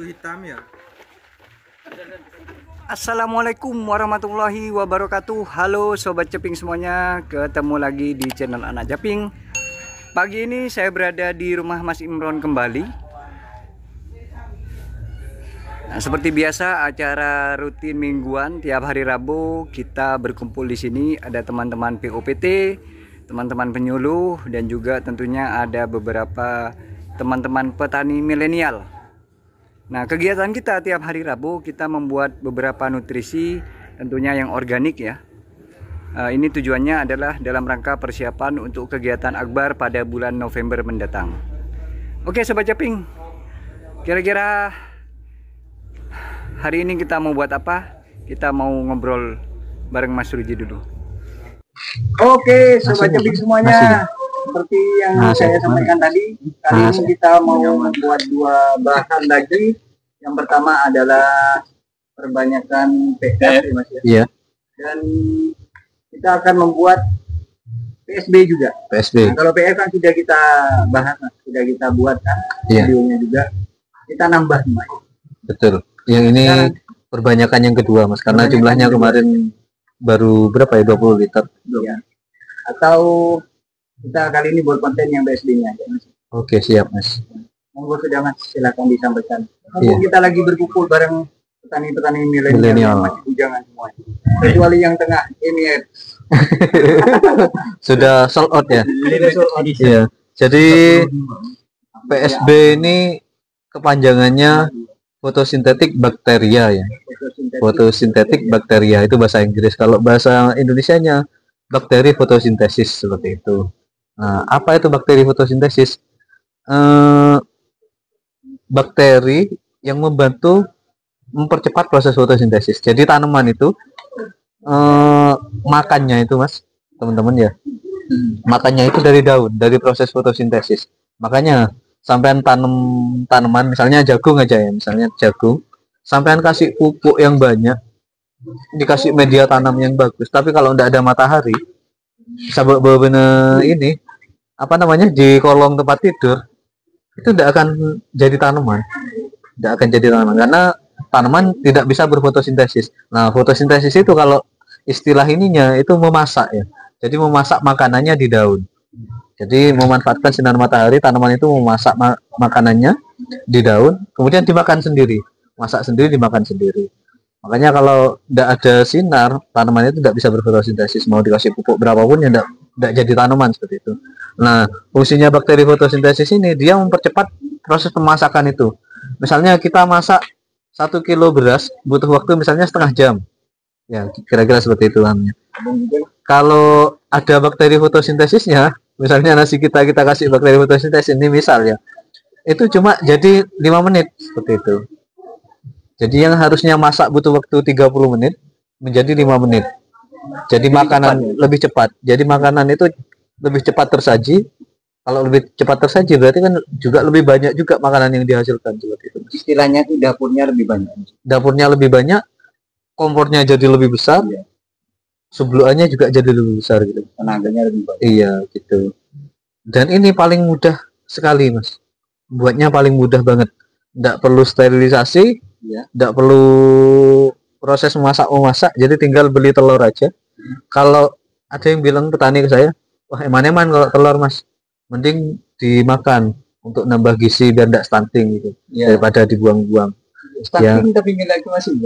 Itu hitam ya. Assalamualaikum warahmatullahi wabarakatuh. Halo Sobat Ceping semuanya, ketemu lagi di channel Anak Japing. Pagi ini saya berada di rumah Mas Imron kembali. Nah, seperti biasa acara rutin mingguan tiap hari Rabu kita berkumpul di sini. Ada teman-teman POPT, teman-teman penyuluh, dan juga tentunya ada beberapa teman-teman petani milenial. Nah, kegiatan kita tiap hari Rabu kita membuat beberapa nutrisi tentunya yang organik ya. Ini tujuannya adalah dalam rangka persiapan untuk kegiatan akbar pada bulan November mendatang. Oke Sobat Caping, kira-kira hari ini kita mau buat apa? Kita mau ngobrol bareng Mas Ruji dulu. Oke, Sobat Caping semuanya. Seperti yang saya sampaikan tadi, kali ini kita mau membuat dua bahan lagi. Yang pertama adalah perbanyakan PF, Mas ya. Iya. Dan kita akan membuat PSB juga. PSB. Nah, kalau PF kan sudah kita bahas, sudah kita buat kan, Iya. videonya juga. Kita nambah nih, Mas. Betul. Yang ini perbanyakan yang kedua, Mas, karena jumlahnya kemarin baru berapa ya? 20 liter. Ya. Atau kita kali ini buat konten yang BSD-nya aja, Mas. Oke, siap, Mas. Monggo sudah, Mas, silakan disampaikan. Iya. Kita lagi berkumpul bareng petani-petani milenial yang masih bujangan semua. Kecuali yang tengah ini ya. Sudah sold out ya? Iya. Jadi PSB ini kepanjangannya fotosintetik bakteria ya. Fotosintetik bakteria itu bahasa Inggris. Kalau bahasa Indonesianya bakteri fotosintesis, seperti itu. Nah, apa itu bakteri fotosintesis? Bakteri yang membantu mempercepat proses fotosintesis. Jadi tanaman itu makannya itu, Mas, teman-teman ya, makannya itu dari daun, dari proses fotosintesis. Makanya sampean tanam tanaman, misalnya jagung aja ya, misalnya jagung, sampean kasih pupuk yang banyak, dikasih media tanam yang bagus, tapi kalau tidak ada matahari, sabak bener ini apa namanya di kolong tempat tidur, itu tidak akan jadi tanaman, karena tanaman tidak bisa berfotosintesis. Nah, fotosintesis itu kalau istilah ininya itu memasak ya, jadi memasak makanannya di daun. Jadi memanfaatkan sinar matahari, tanaman itu memasak makanannya di daun, kemudian dimakan sendiri, masak sendiri, dimakan sendiri. Makanya kalau tidak ada sinar, tanaman itu tidak bisa berfotosintesis. Mau dikasih pupuk berapapun ya tidak jadi tanaman, seperti itu. Nah, fungsinya bakteri fotosintesis ini dia mempercepat proses pemasakan itu. Misalnya kita masak 1 kilo beras butuh waktu misalnya setengah jam. Ya, kira-kira seperti itu namanya. Kalau ada bakteri fotosintesisnya, misalnya nasi kita kasih bakteri fotosintesis ini misal ya, itu cuma jadi 5 menit, seperti itu. Jadi yang harusnya masak butuh waktu 30 menit menjadi 5 menit. Jadi makanan lebih cepat. Jadi makanan itu lebih cepat tersaji. Kalau lebih cepat tersaji berarti kan juga lebih banyak juga makanan yang dihasilkan, seperti itu. Istilahnya itu dapurnya lebih banyak. Dapurnya lebih banyak, kompornya jadi lebih besar. Iya. Sebelumnya juga jadi lebih besar gitu. Tenaganya lebih banyak. Iya, gitu. Dan ini paling mudah sekali, Mas. Buatnya paling mudah banget. Tidak perlu sterilisasi, tidak perlu proses memasak, jadi tinggal beli telur aja. Kalau ada yang bilang petani ke saya, wah eman-eman kalau telur, Mas, mending dimakan untuk nambah gizi biar tidak stunting gitu, daripada dibuang-buang. Stunting tapi nilai masih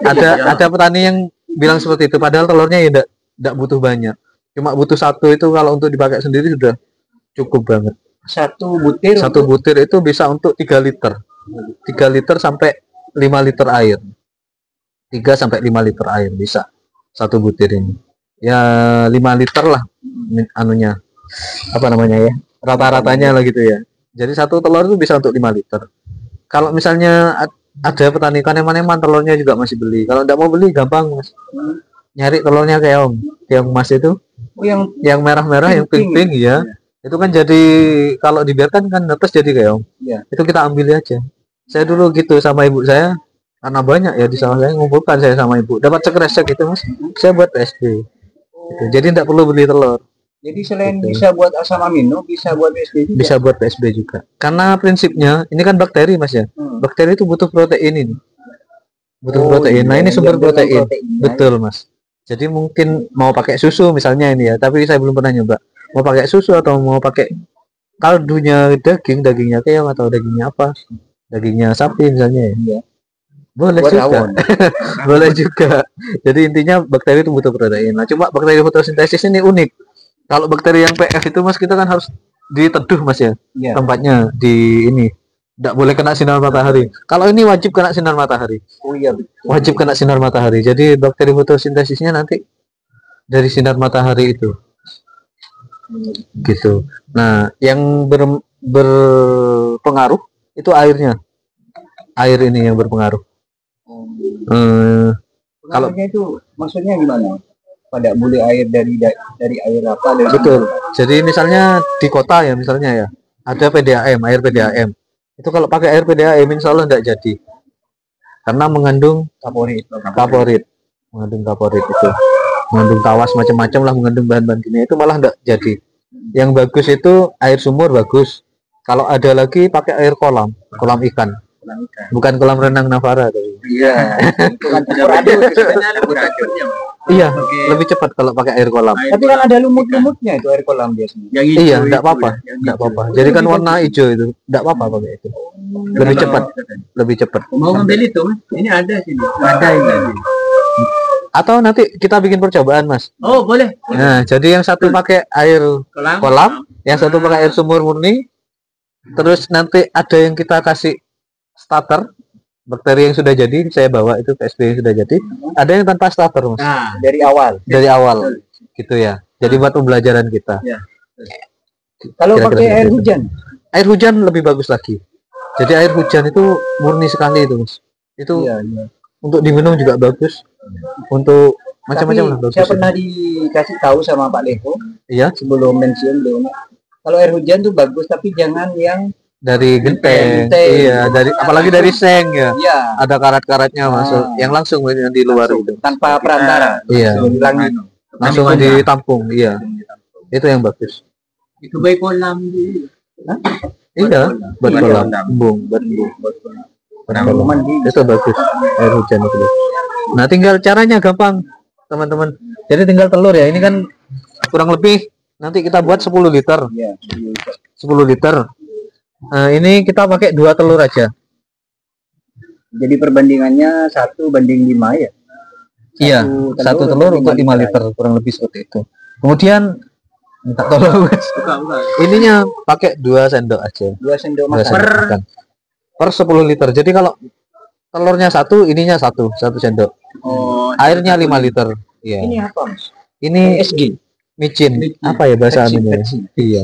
ada petani yang bilang seperti itu, padahal telurnya ya tidak butuh banyak, cuma butuh satu, itu kalau untuk dipakai sendiri sudah cukup banget. Satu butir itu bisa untuk 3 liter. 3 liter sampai 5 liter air. 3 sampai 5 liter air bisa satu butir ini. Ya 5 liter lah anunya. Apa namanya ya? Rata-ratanya lah gitu ya. Jadi satu telur itu bisa untuk 5 liter. Kalau misalnya ada petani eman-eman telurnya juga masih beli. Kalau tidak mau beli gampang, Mas. Nyari telurnya keong mas itu. Oh, yang merah-merah, yang pink-pink ya. Itu kan jadi kalau dibiarkan kan netes jadi keong. Ya. Itu kita ambil aja. Saya dulu gitu sama ibu saya, karena banyak ya di sawah saya, ngumpulkan saya sama ibu, dapat sekresek gitu, Mas, saya buat PSB gitu. Jadi tidak perlu beli telur, Jadi selain Gitu. bisa buat asam amino, bisa buat PSB juga. Bisa buat PSB juga. Karena prinsipnya ini kan bakteri Mas ya. Bakteri itu butuh protein ini. Butuh protein. Nah, ini sumber protein. Betul, Mas. Jadi mungkin mau pakai susu misalnya ini ya, tapi saya belum pernah nyoba. Mau pakai susu atau mau pakai kaldunya dagingnya keong atau dagingnya apa? Dagingnya sapi misalnya ya. Boleh Buat juga. rawon. Boleh juga. Jadi intinya bakteri itu butuh protein. Nah, cuma bakteri fotosintesis ini unik. Kalau bakteri yang PF itu Mas kita kan harus diteduh Mas ya. Iya. Tempatnya di ini. Tidak boleh kena sinar matahari. Kalau ini wajib kena sinar matahari. Oh iya, betul. Wajib kena sinar matahari. Jadi bakteri fotosintesisnya nanti dari sinar matahari itu. Gitu. Nah, yang berpengaruh itu airnya. Air ini yang berpengaruh. Kalau Pengaruhnya itu maksudnya gimana? Pada boleh air dari air apa? Dari betul. Jadi misalnya di kota ya misalnya ya, ada PDAM, air PDAM. Itu kalau pakai air PDAM insya Allah tidak jadi. Karena mengandung kaporit. Mengandung kaporit itu. Mengandung tawas macam-macam lah, mengandung bahan-bahan kimia itu malah tidak jadi. Yang bagus itu air sumur bagus. Kalau ada lagi pakai air kolam ikan. Bukan kolam renang Navara tadi. Iya. Itu kan Iya, lebih cepat kalau pakai air kolam. Tapi kan ada lumut-lumutnya itu air kolam biasanya. Iya, enggak apa-apa. Enggak apa-apa. Jadi kan warna hijau itu, enggak apa-apa pakai itu. Lebih cepat. Mau ngambil itu, ini ada sini. Ada ini. Atau nanti kita bikin percobaan, Mas. Oh, boleh. Nah, jadi yang satu pakai air kolam, yang satu pakai air sumur murni. Terus nanti ada yang kita kasih starter, bakteri yang sudah jadi, saya bawa itu PSB yang sudah jadi. Ada yang tanpa starter, Mas. Nah, dari awal. Gitu ya. Jadi buat pembelajaran kita. Ya. Kalau Kira-kira pakai air gitu. hujan, Air hujan lebih bagus lagi. Jadi air hujan itu murni sekali itu, Mas. Itu iya. untuk diminum juga bagus. Untuk macam-macam lah bagus. Saya pernah dikasih tahu sama Pak Levo Iya, sebelum pensiun dulu. Kalau air hujan tuh bagus, tapi jangan yang dari genteng. Genteng. Iya, dari apalagi dari seng ya. ya Ada karat-karatnya masuk. Yang langsung yang di luar itu. tanpa perantara. Iya. Langsung Di ditampung. Iya. Itu yang bagus. itu baik kolam di. Iya, buat Iya, kolam. kolam. Embung, buat embung. Orang mandi. Itu bagus. Air hujan itu. Nah, tinggal caranya gampang, teman-teman. Jadi tinggal telur ya. Ini kan kurang lebih nanti kita buat 10 liter. Iya. 10 liter. Nah, ini kita pakai 2 telur aja. Jadi perbandingannya 1:5 ya. Iya, satu telur untuk 5 liter, kurang lebih seperti itu. Kemudian minta tolong Mas. Ininya pakai 2 sendok aja. 2 sendok 2 makan. sendok makan. Per 10 liter. Jadi kalau telurnya 1, ininya 1 sendok. Oh, Airnya 5 liter. Iya. ini apa, Mas? Ini SG. micin. Apa ya bahasa anunya? Iya.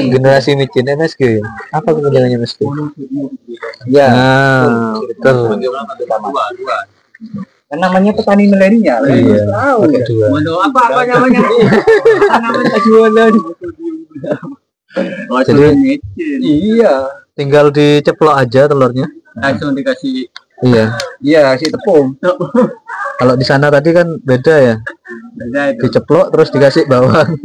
Generasi micin MSG. Apa kepanjangannya MSG? Ya. Nah, betul. Kan namanya petani milenial. Iya. Tahu Pakai ya. 2. Apa namanya? Namanya jualan. Jadi Iya. tinggal diceplok aja telurnya. Langsung dikasih. Iya. Iya, kasih tepung. Kalau di sana tadi kan beda ya. Diceplok terus dikasih bawang.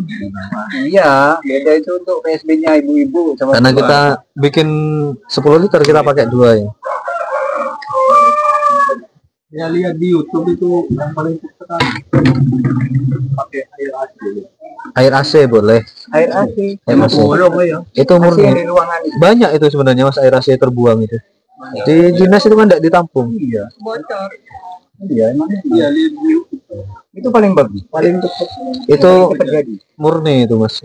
Iya, beda itu untuk PSB-nya ibu-ibu sama Karena bapak. kita bikin 10 liter kita pakai 2 ya. Ya lihat di YouTube itu yang paling sekali pakai air AC. Air AC boleh. Air AC. Air AC. Ya. Itu AC murni. yang di ruangan itu. Banyak itu sebenarnya Mas air AC terbuang itu. Di dinas itu kan tidak ditampung. Iya. Bocor. Iya, emang iya lihat di YouTube. Itu paling bagus, paling cepat. Itu Cepat jadi. murni itu Mas.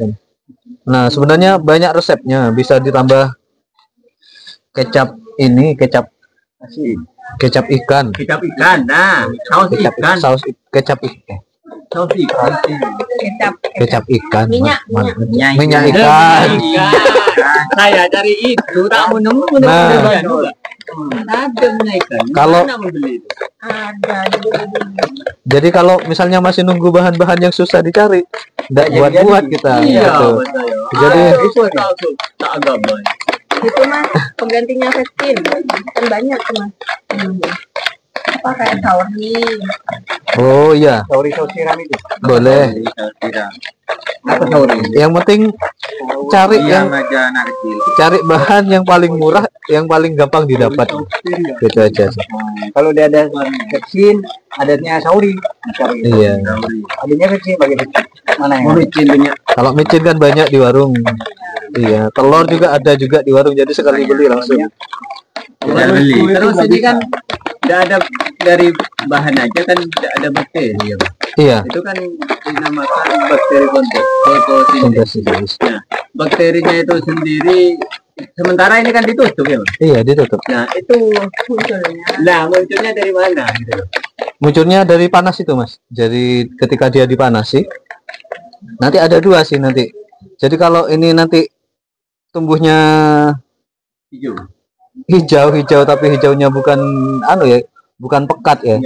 Nah, sebenarnya banyak resepnya, bisa ditambah kecap ini, kecap Asin. kecap ikan. Kecap ikan. Nah, saus Kecap ikan. saus kecap ikan. Saus ikan. Kecap ikan. Minyak, Minyak ikan. Saya cari itu tak menemu Nah. Ada minyak ikan. Kalau- Mana membeli itu? Ada Jadi kalau misalnya masih nunggu bahan-bahan yang susah dicari, enggak buat-buat kita Iya, gitu. betul. Jadi Itu tak agak banyak. itu mas penggantinya vestin kan banyak tuh mas. apa kayak sauri. Oh iya, Sauri saus tiram itu. boleh. Apa sauri? Yang penting cari yang aja anak kecil. cari bahan yang paling murah, yang paling gampang didapat. Gitu aja sih. Kalau dia ada kecil, adatnya sauri. Iya. Adanya kecil bagi mana yang? Kalau micin kan banyak di warung. Iya, telur juga ada juga di warung. Jadi sekali beli langsung. Beli. Terus ini kan tidak ada dari bahan aja kan tidak ada bakteri ya. Iya. Itu kan dinamakan bakteri fotosintesis. Sintesis. Nah, bakterinya itu sendiri sementara ini kan ditutup ya, Mas? Iya, ditutup. Nah, itu munculnya dari mana gitu? Munculnya dari panas itu, Mas. Jadi ketika dia dipanasi, nanti ada dua sih nanti. Jadi kalau ini nanti tumbuhnya hijau tapi hijaunya bukan bukan pekat ya.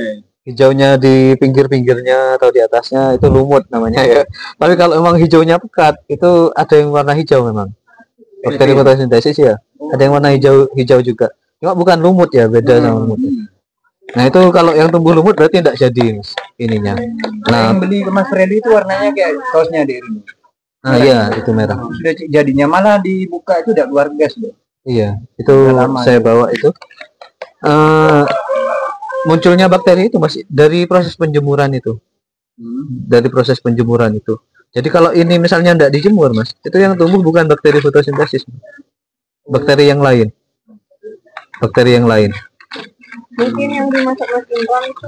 Hijaunya di pinggir-pinggirnya atau di atasnya itu lumut namanya ya. Tapi kalau emang hijaunya pekat, itu ada yang warna hijau memang. Bakteri fotosintesis ya. Ada yang warna hijau juga. Cuma bukan lumut ya, beda sama lumut. Nah, itu kalau yang tumbuh lumut berarti tidak jadi Mas, ininya. Nah, yang beli ke Mas Freddy itu warnanya kayak sausnya di ini. Nah, iya, itu merah. Sudah jadinya malah dibuka itu udah keluar gas loh. Iya, itu saya bawa itu. Munculnya bakteri itu Mas dari proses penjemuran itu. Dari proses penjemuran itu. Jadi kalau ini misalnya tidak dijemur Mas, itu yang tumbuh bukan bakteri fotosintesis. Bakteri yang lain. Bakteri yang lain. Mungkin yang dimasak Mas Imran itu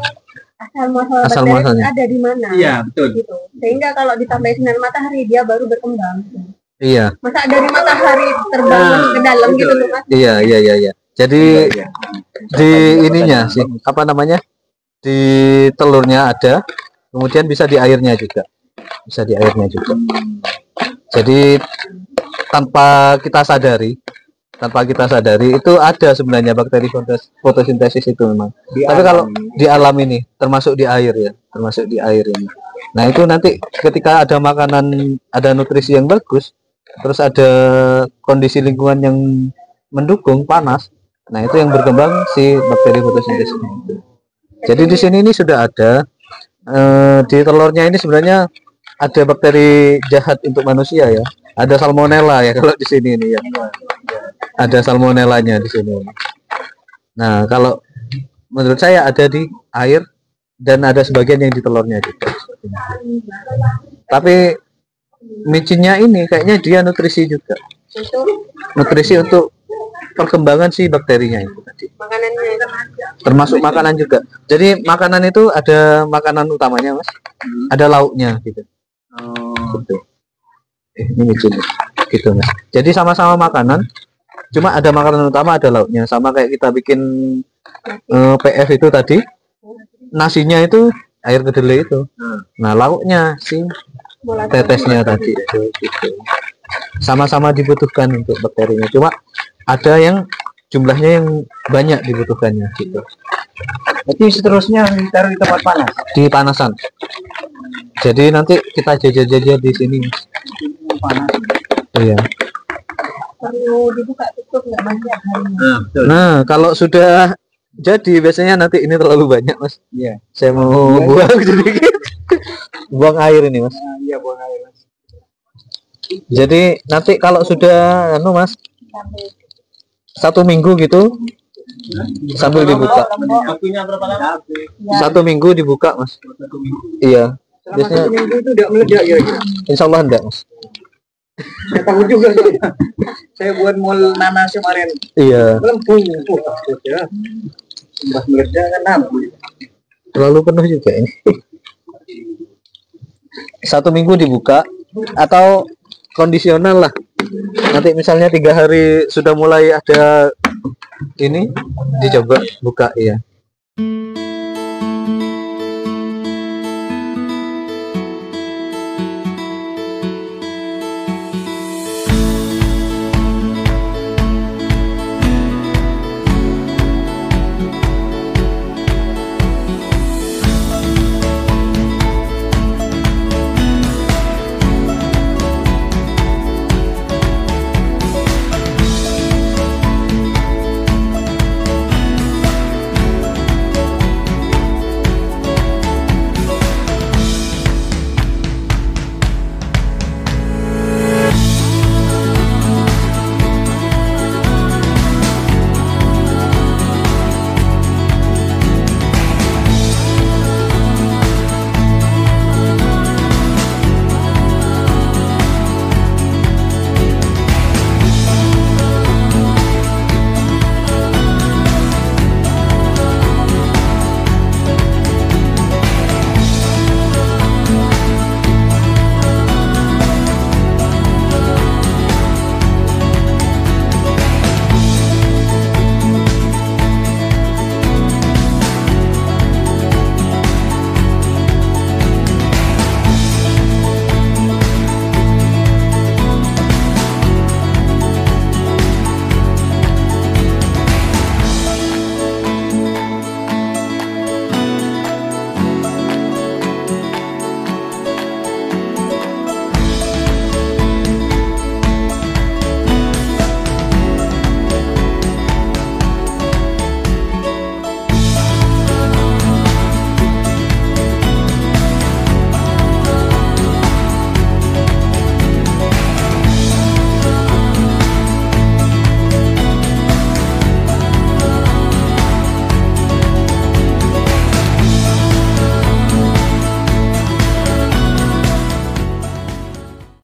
Asal muasalnya ada di mana? Iya, betul. Gitu. Sehingga kalau ditambah sinar matahari dia baru berkembang. Iya. Masa dari matahari terbang ke dalam gitu loh Mas? Iya. Jadi di ininya sih, apa namanya? Di telurnya ada, kemudian bisa di airnya juga. Bisa di airnya juga. Jadi tanpa kita sadari itu ada sebenarnya bakteri fotosintesis itu memang. Tapi kalau di alam ini termasuk di air ya, termasuk di air ini. Nah, itu nanti ketika ada makanan, ada nutrisi yang bagus, terus ada kondisi lingkungan yang mendukung panas. Nah, itu yang berkembang si bakteri fotosintesis itu. Jadi di sini ini sudah ada di telurnya ini sebenarnya ada bakteri jahat untuk manusia ya. Ada salmonella ya kalau di sini ini ya. Ada salmonellanya di sini. Nah, kalau menurut saya ada di air dan ada sebagian yang di telurnya juga. Tapi micinnya ini kayaknya dia nutrisi juga. Nutrisi untuk perkembangan si bakterinya itu tadi. Makanannya Termasuk makanan juga. Jadi makanan itu ada makanan utamanya, Mas. Ada lauknya gitu. Gitu. Ini micin gitu, Mas. Jadi sama-sama makanan, cuma ada makanan utama, ada lauknya. Sama kayak kita bikin PF itu tadi, nasinya itu air kedelai itu. Nah, lauknya si tetesnya tadi itu gitu. Sama-sama dibutuhkan untuk bakterinya. Cuma ada yang jumlahnya yang banyak dibutuhkannya gitu. Berarti seterusnya ditaruh di tempat panas. Di panasan. Jadi nanti kita jajah-jajah di sini. Panas. Iya. perlu dibuka tutup nggak Mas ya harinya? Nah, kalau sudah jadi biasanya nanti ini terlalu banyak, Mas. Iya. Saya mau buang sedikit. Buang air ini, Mas. Iya, buang air, Mas. Jadi nanti kalau sudah Mas, 1 minggu gitu sambil dibuka. Waktunya berapa lama? 1 minggu dibuka, Mas. Iya. Biasanya 1 minggu itu udah meledak ya. insya Allah enggak, Mas. Saya tahu juga saya buat mall nanas kemarin. Iya. Melempung. Takut ya. Mbah meledak kan nampul. Terlalu penuh juga ini. 1 minggu dibuka atau kondisional lah. Nanti misalnya 3 hari sudah mulai ada ini, dicoba buka ya.